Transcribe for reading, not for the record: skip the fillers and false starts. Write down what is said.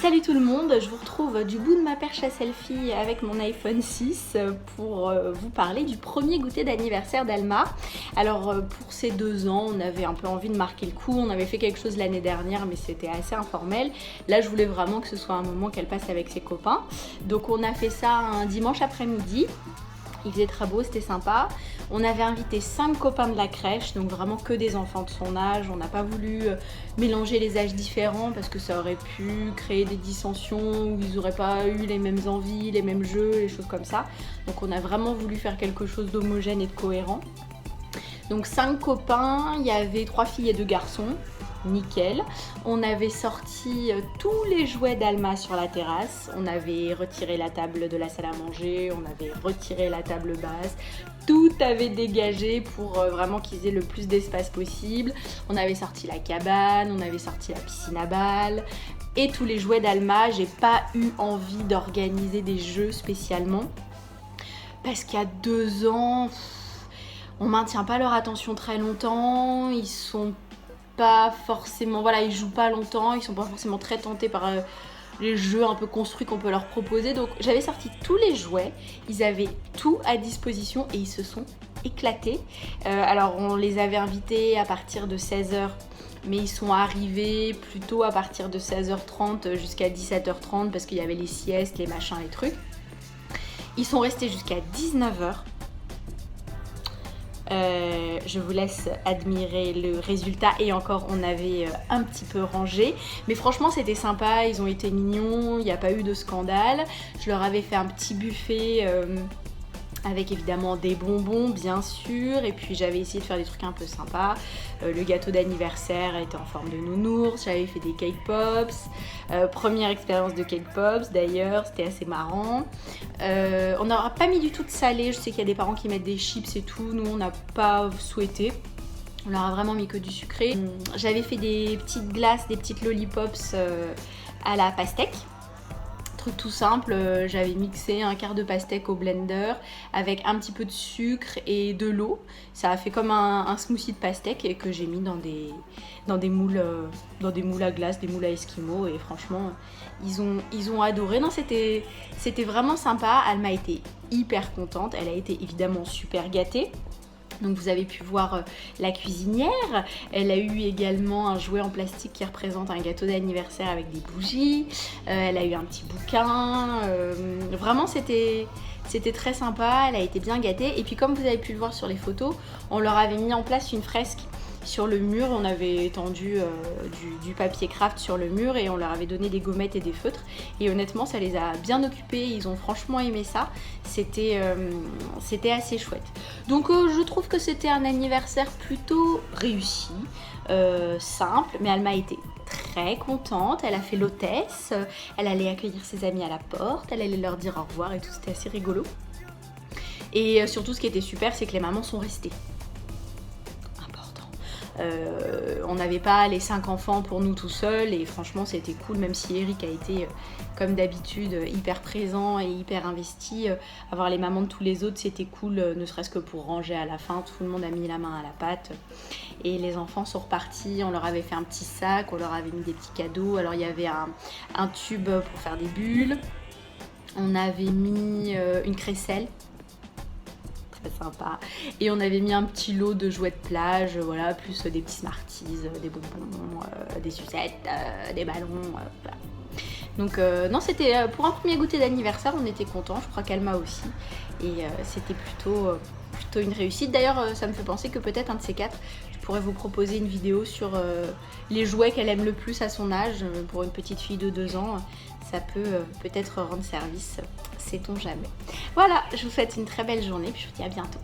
Salut tout le monde, je vous retrouve du bout de ma perche à selfie avec mon iPhone 6 pour vous parler du premier goûter d'anniversaire d'Alma. Alors pour ses 2 ans, on avait un peu envie de marquer le coup, on avait fait quelque chose l'année dernière mais c'était assez informel. Là je voulais vraiment que ce soit un moment qu'elle passe avec ses copains. Donc on a fait ça un dimanche après-midi. Il faisait très beau, c'était sympa. On avait invité 5 copains de la crèche, donc vraiment que des enfants de son âge. On n'a pas voulu mélanger les âges différents parce que ça aurait pu créer des dissensions où ils n'auraient pas eu les mêmes envies, les mêmes jeux, les choses comme ça. Donc on a vraiment voulu faire quelque chose d'homogène et de cohérent. Donc 5 copains, il y avait 3 filles et 2 garçons. Nickel. On avait sorti tous les jouets d'Alma sur la terrasse. On avait retiré la table de la salle à manger, on avait retiré la table basse. Tout avait dégagé pour vraiment qu'ils aient le plus d'espace possible. On avait sorti la cabane, on avait sorti la piscine à balles et tous les jouets d'Alma. J'ai pas eu envie d'organiser des jeux spécialement parce qu'à 2 ans, on maintient pas leur attention très longtemps. Ils sont pas forcément, voilà, ils jouent pas longtemps, ils sont pas forcément très tentés par les jeux un peu construits qu'on peut leur proposer. Donc j'avais sorti tous les jouets, ils avaient tout à disposition et ils se sont éclatés. Alors on les avait invités à partir de 16h, mais ils sont arrivés plutôt à partir de 16h30 jusqu'à 17h30 parce qu'il y avait les siestes, les machins, les trucs. Ils sont restés jusqu'à 19h. Je vous laisse admirer le résultat et encore on avait un petit peu rangé mais franchement c'était sympa, ils ont été mignons, il n'y a pas eu de scandale. Je leur avais fait un petit buffet avec évidemment des bonbons bien sûr et puis j'avais essayé de faire des trucs un peu sympas. Le gâteau d'anniversaire était en forme de nounours, j'avais fait des cake pops, première expérience de cake pops d'ailleurs, c'était assez marrant. On n'aura pas mis du tout de salé, je sais qu'il y a des parents qui mettent des chips et tout, nous on n'a pas souhaité. On leur a vraiment mis que du sucré. J'avais fait des petites glaces, des petites lollipops à la pastèque. Tout simple, j'avais mixé un quart de pastèque au blender avec un petit peu de sucre et de l'eau. Ça a fait comme un smoothie de pastèque et que j'ai mis dans des moules à glace, des moules à esquimaux et franchement ils ont adoré. Non, c'était vraiment sympa. Alma était hyper contente, elle a été évidemment super gâtée. Donc vous avez pu voir la cuisinière, elle a eu également un jouet en plastique qui représente un gâteau d'anniversaire avec des bougies, elle a eu un petit bouquin, vraiment c'était très sympa, elle a été bien gâtée. Et puis comme vous avez pu le voir sur les photos, on leur avait mis en place une fresque sur le mur, on avait étendu du papier craft sur le mur et on leur avait donné des gommettes et des feutres et honnêtement ça les a bien occupés, ils ont franchement aimé ça, c'était assez chouette. Donc je trouve que c'était un anniversaire plutôt réussi, simple, mais Alma était très contente, elle a fait l'hôtesse, elle allait accueillir ses amis à la porte, elle allait leur dire au revoir et tout, c'était assez rigolo. Et surtout ce qui était super c'est que les mamans sont restées. On n'avait pas les 5 enfants pour nous tout seuls et franchement c'était cool, même si Eric a été comme d'habitude hyper présent et hyper investi. Avoir les mamans de tous les autres c'était cool, ne serait-ce que pour ranger à la fin, tout le monde a mis la main à la pâte et les enfants sont repartis. On leur avait fait un petit sac, on leur avait mis des petits cadeaux. Alors il y avait un tube pour faire des bulles, on avait mis une crécelle sympa et on avait mis un petit lot de jouets de plage, voilà, plus des petits Smarties, des bonbons, des sucettes, des ballons, voilà. Donc non, c'était pour un premier goûter d'anniversaire, on était contents, je crois qu'Alma aussi et c'était plutôt une réussite. D'ailleurs ça me fait penser que peut-être un de ces 4 je pourrais vous proposer une vidéo sur les jouets qu'elle aime le plus à son âge. Pour une petite fille de 2 ans ça peut peut-être rendre service, sait-on jamais. Voilà, je vous souhaite une très belle journée puis je vous dis à bientôt.